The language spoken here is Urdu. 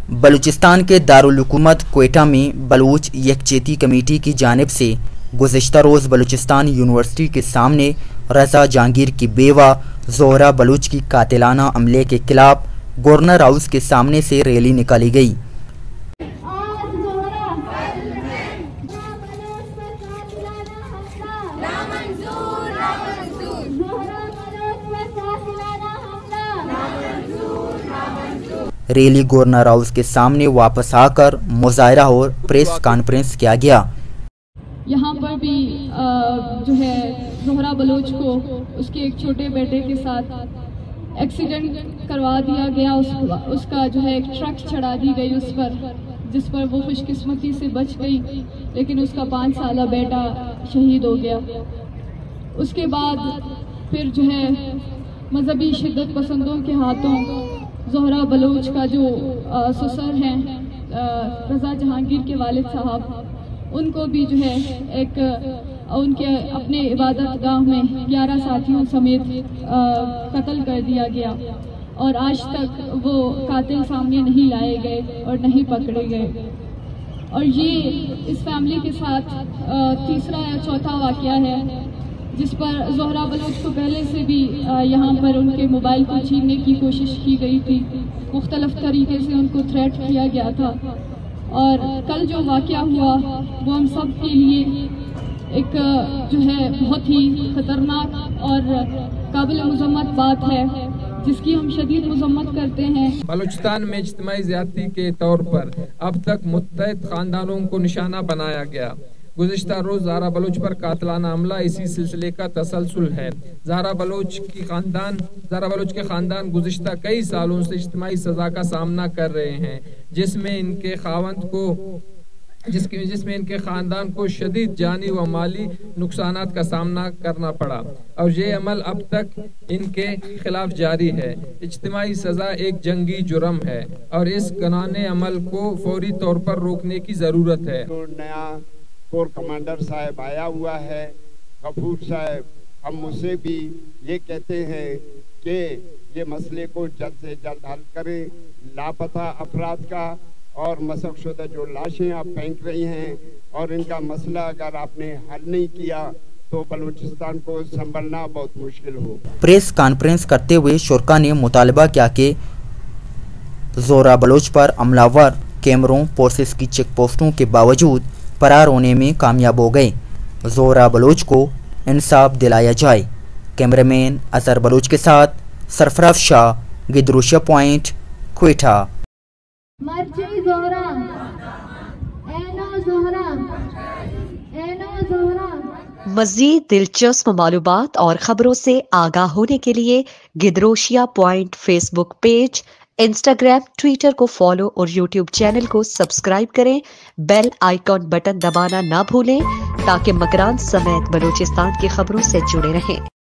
بلوچستان کے دارالحکومت کوئٹہ میں بلوچ یکجہتی کمیٹی کی جانب سے گزشتہ روز بلوچستان یونیورسٹی کے سامنے رضا جہانگیر کی بیوہ زہرہ بلوچ کی قاتلانہ عملے کے خلاف گورنر ہاؤس کے سامنے سے ریلی نکالی گئی۔ ریلی گورنر ہاؤس کے سامنے واپس آ کر مظاہرہ اور پریس کانفرنس کیا گیا۔ یہاں پر بھی جو ہے زہرہ بلوچ کو اس کے ایک چھوٹے بیٹے کے ساتھ ایکسیڈنٹ کروا دیا گیا، اس کا جو ہے ایک ٹرک چڑھا دی گئی اس پر، جس پر وہ خوش قسمتی سے بچ گئی، لیکن اس کا 5 سالہ بیٹا شہید ہو گیا۔ اس کے بعد پھر جو ہے مذہبی شدت پسندوں کے ہاتھوں زہرہ بلوچ کا جو سسر ہیں رضا جہانگیر کے والد صاحب، ان کو بھی جو ہے ایک ان کے اپنے عبادت گاہ میں 11 ساتھیوں سمیت قتل کر دیا گیا، اور آج تک وہ قاتل سامنے نہیں لائے گئے اور نہیں پکڑے گئے۔ اور یہ اس فیملی کے ساتھ تیسرا یا چوتھا واقعہ ہے جس پر زہرہ بلوچ کو پہلے سے بھی یہاں پر ان کے موبائل کو چھیننے کی کوشش کی گئی تھی، مختلف طریقے سے ان کو تھریٹ کیا گیا تھا، اور کل جو واقعہ ہوا وہ ہم سب کے لیے ایک جو ہے بہت ہی خطرناک اور قابل مذمت بات ہے، جس کی ہم شدید مذمت کرتے ہیں۔ بلوچستان میں اجتماعی زیادتی کے طور پر اب تک متعدد خاندانوں کو نشانہ بنایا گیا۔ گزشتہ روز زہرہ بلوچ پر قاتلانہ حملہ اسی سلسلے کا تسلسل ہے۔ زہرہ بلوچ کے خاندان گزشتہ کئی سالوں سے اجتماعی سزا کا سامنا کر رہے ہیں، جس میں ان کے خاندان کو شدید جانی و مالی نقصانات کا سامنا کرنا پڑا، اور یہ عمل اب تک ان کے خلاف جاری ہے۔ اجتماعی سزا ایک جنگی جرم ہے اور اس گناہگار عمل کو فوری طور پر روکنے کی ضرورت ہے۔ نیا کور کمانڈر صاحب آیا ہوا ہے، غفور صاحب، ہم اسے بھی یہ کہتے ہیں کہ یہ مسئلے کو جلد سے جلد حل کریں۔ لاپتہ افراد کا اور مسخ شدہ جو لاشیں آپ پھینک رہی ہیں، اور ان کا مسئلہ اگر آپ نے حل نہیں کیا تو بلوچستان کو سنبھلنا بہت مشکل ہو۔ پریس کانفرنس کرتے ہوئے شرکا نے مطالبہ کیا کہ زہرہ بلوچ پر حملہ ور کیمروں پولیس کی چیک پوسٹوں کے باوجود فرار ہونے میں کامیاب ہو گئے۔ زہرہ بلوچ کو انصاف دلایا جائے۔ کیمرہ مین اظہر بلوچ کے ساتھ سرفراز شاہ، گدروشہ پوائنٹ، کوئٹہ۔ مزید دلچسپ معلومات اور خبروں سے آگاہ ہونے کے لیے گدروشیہ point Facebook page, Instagram, Twitter کو فالو اور یوٹیوب چینل کو سبسکرائب کریں۔ بیل آئیکن بٹن دبانا نہ بھولیں تاکہ مکران سمیت بلوچستان کی خبروں سے جڑے رہیں۔